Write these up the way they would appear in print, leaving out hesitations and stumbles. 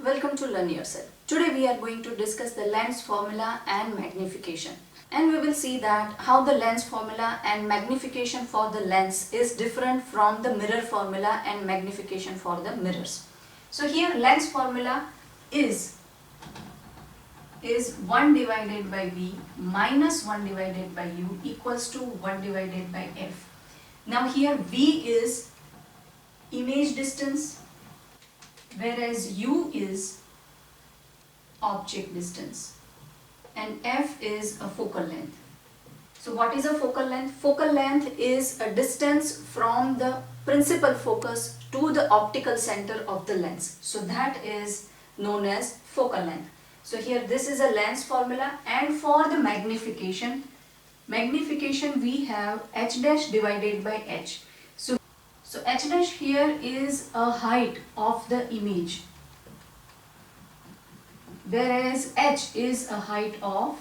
Welcome to Learn Yourself. Today we are going to discuss the lens formula and magnification. And we will see that how the lens formula and magnification for the lens is different from the mirror formula and magnification for the mirrors. So here lens formula is 1 divided by V minus 1 divided by U equals to 1 divided by F. Now here V is image distance, whereas U is object distance and F is a focal length. So what is a focal length? Focal length is a distance from the principal focus to the optical center of the lens. So that is known as focal length. So here this is a lens formula, and for the magnification we have h dash divided by h. So h dash here is a height of the image, whereas h is a height of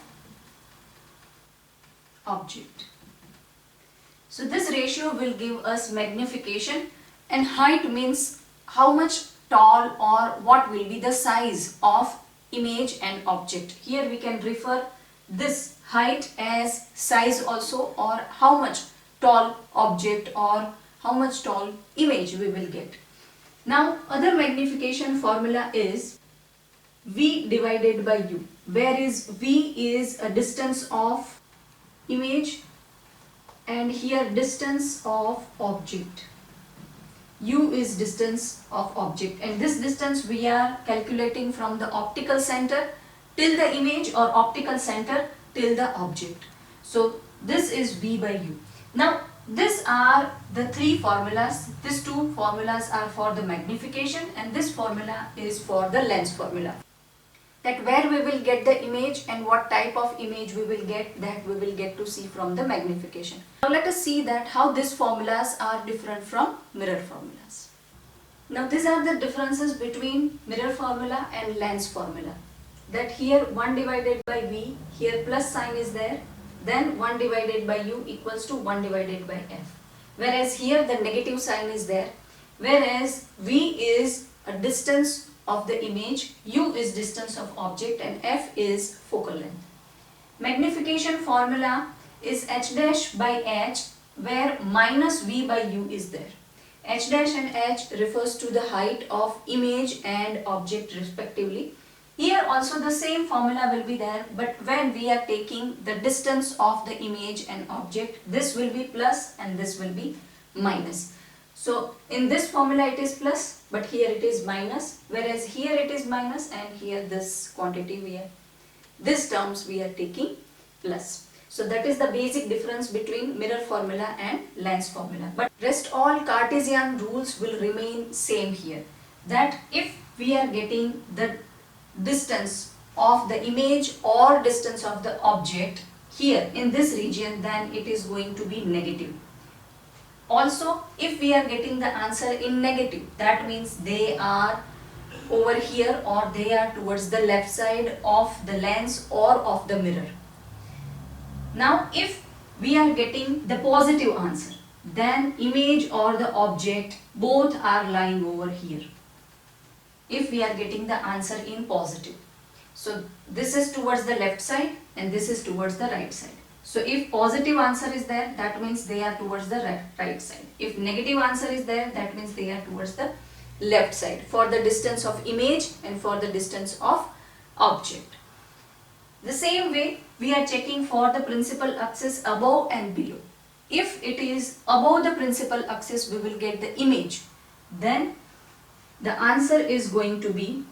object. So this ratio will give us magnification, and height means how much tall or what will be the size of image and object. Here we can refer this height as size also, or how much tall object or how much tall image we will get. Now other magnification formula is V divided by U, whereas V is a distance of image and here distance of object. U is distance of object, and this distance we are calculating from the optical center till the image or optical center till the object. So this is V by U. Now these are the three formulas. These two formulas are for the magnification and this formula is for the lens formula. That where we will get the image and what type of image we will get, that we will get to see from the magnification. Now let us see that how these formulas are different from mirror formulas. Now these are the differences between mirror formula and lens formula. That here 1 divided by V, here plus sign is there, then 1 divided by U equals to 1 divided by F. Whereas here the negative sign is there, whereas V is a distance of the image, U is distance of object and F is focal length. Magnification formula is h dash by h, where minus V by U is there. H dash and h refers to the height of image and object respectively. Here also the same formula will be there, but when we are taking the distance of the image and object, this will be plus and this will be minus. So in this formula it is plus, but here it is minus, whereas here it is minus and here this quantity this terms we are taking plus. So that is the basic difference between mirror formula and lens formula. But rest all Cartesian rules will remain same here. That if we are getting the distance of the image or distance of the object here in this region, then it is going to be negative. Also, if we are getting the answer in negative, that means they are over here or they are towards the left side of the lens or of the mirror. Now, if we are getting the positive answer, then image or the object both are lying over here. If we are getting the answer in positive. So this is towards the left side and this is towards the right side. So if positive answer is there, that means they are towards the right side. If negative answer is there, that means they are towards the left side for the distance of image and for the distance of object. The same way we are checking for the principal axis above and below. If it is above the principal axis, we will get the image. Then the answer is going to be,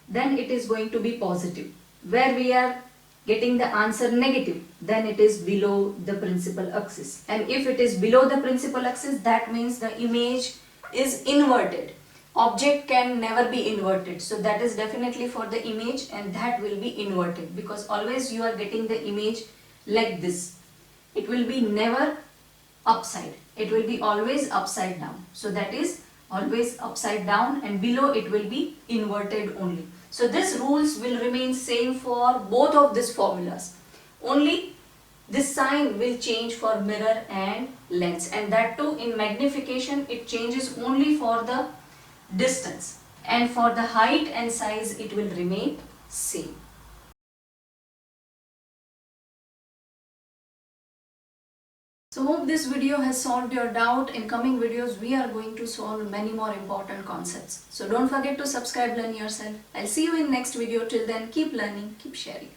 then it is going to be positive. Where we are getting the answer negative, then it is below the principal axis. And if it is below the principal axis, that means the image is inverted. Object can never be inverted. So that is definitely for the image and that will be inverted, because always you are getting the image like this. It will be never upside. It will be always upside down. So that is always upside down, and below it will be inverted only. So these rules will remain same for both of these formulas. Only this sign will change for mirror and lens, and that too in magnification it changes only for the distance. and for the height and size it will remain same. So hope this video has solved your doubt. In coming videos we are going to solve many more important concepts. So don't forget to subscribe, learn yourself. I'll see you in next video. Till then, keep learning, keep sharing.